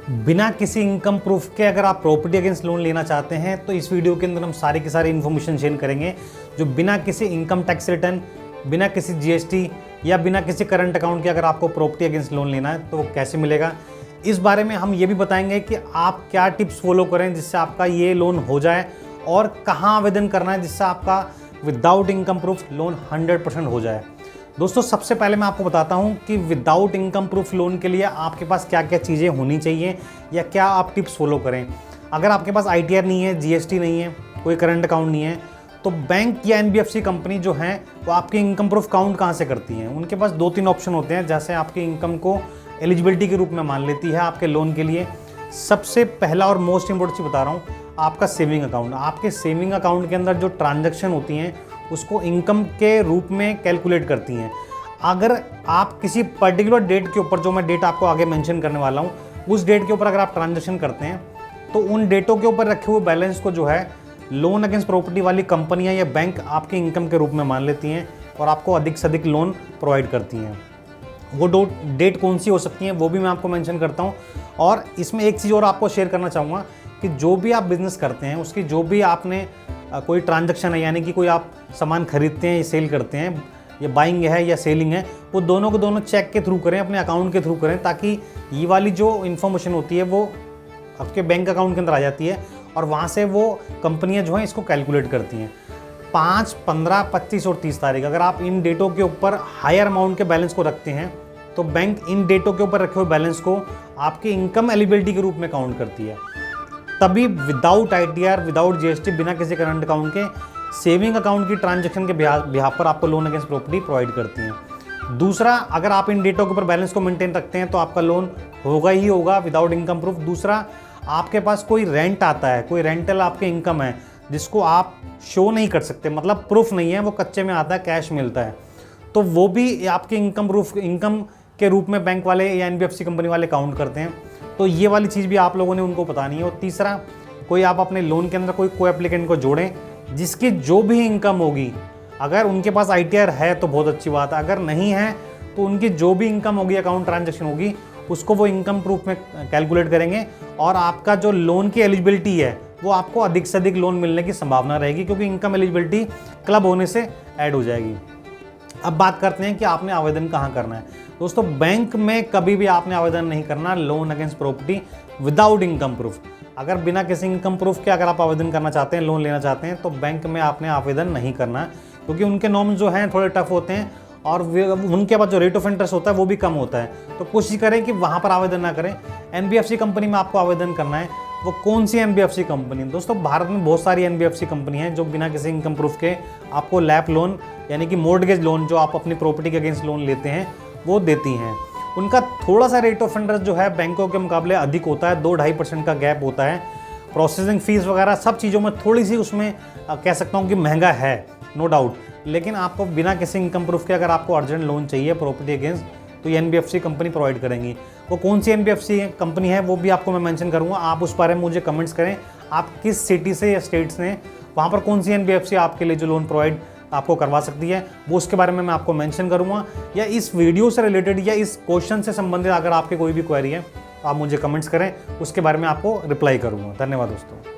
बिना किसी income proof के अगर आप प्रॉपर्टी अगेंस्ट लोन लेना चाहते हैं तो इस वीडियो के अंदर हम सारी की सारी इन्फॉर्मेशन शेयर करेंगे जो बिना किसी इनकम टैक्स रिटर्न, बिना किसी जीएसटी या बिना किसी करंट अकाउंट के अगर आपको प्रॉपर्टी अगेंस्ट लोन लेना है तो वो कैसे मिलेगा। इस बारे में हम ये भी बताएंगे कि आप क्या टिप्स फॉलो करें जिससे आपका ये लोन हो जाए और कहाँ आवेदन करना है जिससे आपका विदाउट इनकम प्रूफ लोन 100% हो जाए। दोस्तों सबसे पहले मैं आपको बताता हूं कि विदाउट इनकम प्रूफ लोन के लिए आपके पास क्या क्या चीज़ें होनी चाहिए या क्या आप टिप्स फॉलो करें। अगर आपके पास आईटीआर नहीं है, जीएसटी नहीं है, कोई करंट अकाउंट नहीं है, तो बैंक या एनबीएफसी कंपनी जो है वो आपकी इनकम प्रूफ काउंट कहाँ से करती हैं। उनके पास 2-3 ऑप्शन होते हैं जैसे आपकी इनकम को एलिजिबिलिटी के रूप में मान लेती है आपके लोन के लिए। सबसे पहला और मोस्ट इंपॉर्टेंट चीज़ बता रहा हूँ, आपका सेविंग अकाउंट। आपके सेविंग अकाउंट के अंदर जो ट्रांजैक्शन होती हैं उसको इनकम के रूप में कैलकुलेट करती हैं। अगर आप किसी पर्टिकुलर डेट के ऊपर, जो मैं डेट आपको आगे मेंशन करने वाला हूँ, उस डेट के ऊपर अगर आप ट्रांजैक्शन करते हैं तो उन डेटों के ऊपर रखे हुए बैलेंस को जो है लोन अगेंस्ट प्रॉपर्टी वाली कंपनियां या बैंक आपके इनकम के रूप में मान लेती हैं और आपको अधिक से अधिक लोन प्रोवाइड करती हैं। वो डेट कौन सी हो सकती हैं वो भी मैं आपको मेंशन करता हूँ। और इसमें एक चीज़ और आपको शेयर करना चाहूँगा कि जो भी आप बिज़नेस करते हैं उसकी जो भी आपने कोई ट्रांजैक्शन है, यानी कि कोई आप सामान खरीदते हैं या सेल करते हैं, या बाइंग है या सेलिंग है, वो दोनों को दोनों चेक के थ्रू करें, अपने अकाउंट के थ्रू करें, ताकि ये वाली जो इन्फॉर्मेशन होती है वो आपके बैंक अकाउंट के अंदर आ जाती है और वहाँ से वो कंपनियाँ जो हैं इसको कैलकुलेट करती हैं। 5, 15, 25 और 30 तारीख अगर आप इन डेटों के ऊपर हायर अमाउंट के बैलेंस को रखते हैं तो बैंक इन डेटों के ऊपर रखे हुए बैलेंस को आपकी इनकम एलिजिबिलिटी के रूप में काउंट करती है। तभी विदाउट आईटीआर, विदाउट जीएसटी, बिना किसी करंट अकाउंट के सेविंग अकाउंट की ट्रांजैक्शन के बिहाफ पर आपको लोन अगेंस्ट प्रॉपर्टी प्रोवाइड करती हैं। दूसरा, अगर आप इन डेटों के ऊपर बैलेंस को मेंटेन रखते हैं तो आपका लोन होगा ही होगा विदाउट इनकम प्रूफ। दूसरा, आपके पास कोई रेंट आता है, कोई रेंटल आपके इनकम है जिसको आप शो नहीं कर सकते, मतलब प्रूफ नहीं है, वो कच्चे में आता है, कैश मिलता है, तो वो भी आपके इनकम के रूप में बैंक वाले या एनबीएफसी कंपनी वाले काउंट करते हैं। तो ये वाली चीज़ भी आप लोगों ने उनको बतानी है। और तीसरा, कोई आप अपने लोन के अंदर कोई एप्लीकेंट को जोड़ें जिसकी जो भी इनकम होगी, अगर उनके पास आईटीआर है तो बहुत अच्छी बात है, अगर नहीं है तो उनकी जो भी इनकम होगी, अकाउंट ट्रांजैक्शन होगी, उसको वो इनकम प्रूफ में कैलकुलेट करेंगे और आपका जो लोन की एलिजिबिलिटी है वो आपको अधिक से अधिक लोन मिलने की संभावना रहेगी, क्योंकि इनकम एलिजिबिलिटी क्लब होने से ऐड हो जाएगी। अब बात करते हैं कि आपने आवेदन कहाँ करना है। दोस्तों, बैंक में कभी भी आपने आवेदन नहीं करना loan against property without income proof. अगर बिना किसी इनकम प्रूफ के अगर आप आवेदन करना चाहते हैं, लोन लेना चाहते हैं, तो बैंक में आपने आवेदन नहीं करना है, क्योंकि उनके नॉर्म्स जो हैं थोड़े टफ होते हैं और उनके बाद जो रेट ऑफ इंटरेस्ट होता है वो भी कम होता है। तो कोशिश करें कि वहाँ पर आवेदन ना करें। एनबीएफसी कंपनी में आपको आवेदन करना है। वो कौन सी एनबीएफसी कंपनी? दोस्तों, भारत में बहुत सारी एनबीएफसी कंपनी हैं जो बिना किसी इनकम प्रूफ के आपको लैप लोन, यानी कि मॉर्टगेज लोन, जो आप अपनी प्रॉपर्टी के अगेंस्ट लोन लेते हैं, वो देती हैं। उनका थोड़ा सा रेट ऑफ इंटरेस्ट जो है बैंकों के मुकाबले अधिक होता है, 2-2.5% का गैप होता है। प्रोसेसिंग फीस वगैरह सब चीज़ों में थोड़ी सी उसमें कह सकता हूँ कि महंगा है, नो डाउट। लेकिन आपको बिना किसी इनकम प्रूफ के अगर आपको अर्जेंट लोन चाहिए प्रॉपर्टी अगेंस्ट, तो ये एनबीएफसी कंपनी प्रोवाइड करेंगी। वो कौन सी एनबीएफसी कंपनी है वो भी आपको मैं मेंशन करूँगा। आप उस बारे में मुझे कमेंट्स करें, आप किस सिटी से या स्टेट्स ने, वहाँ पर कौन सी एनबीएफसी आपके लिए जो लोन प्रोवाइड आपको करवा सकती है, वो उसके बारे में मैं आपको मेंशन करूंगा। या इस वीडियो से रिलेटेड या इस क्वेश्चन से संबंधित अगर आपकी कोई भी क्वेरी है तो आप मुझे कमेंट्स करें, उसके बारे में आपको रिप्लाई करूंगा। धन्यवाद दोस्तों।